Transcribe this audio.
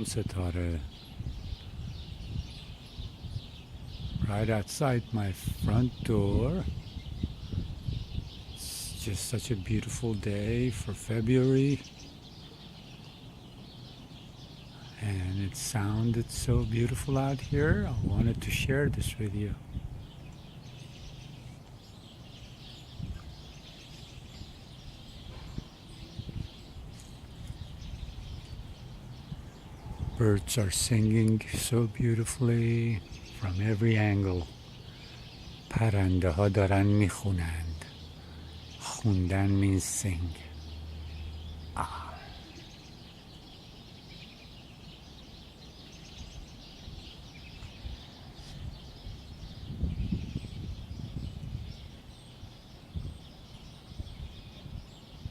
سلام ستاره. Right outside my front door. It's just such a beautiful day for February. And it sounded so beautiful out here. I wanted to share this with you. Birds are singing so beautifully from every angle. پرنده ها دارن میخونند. خوندن means sing.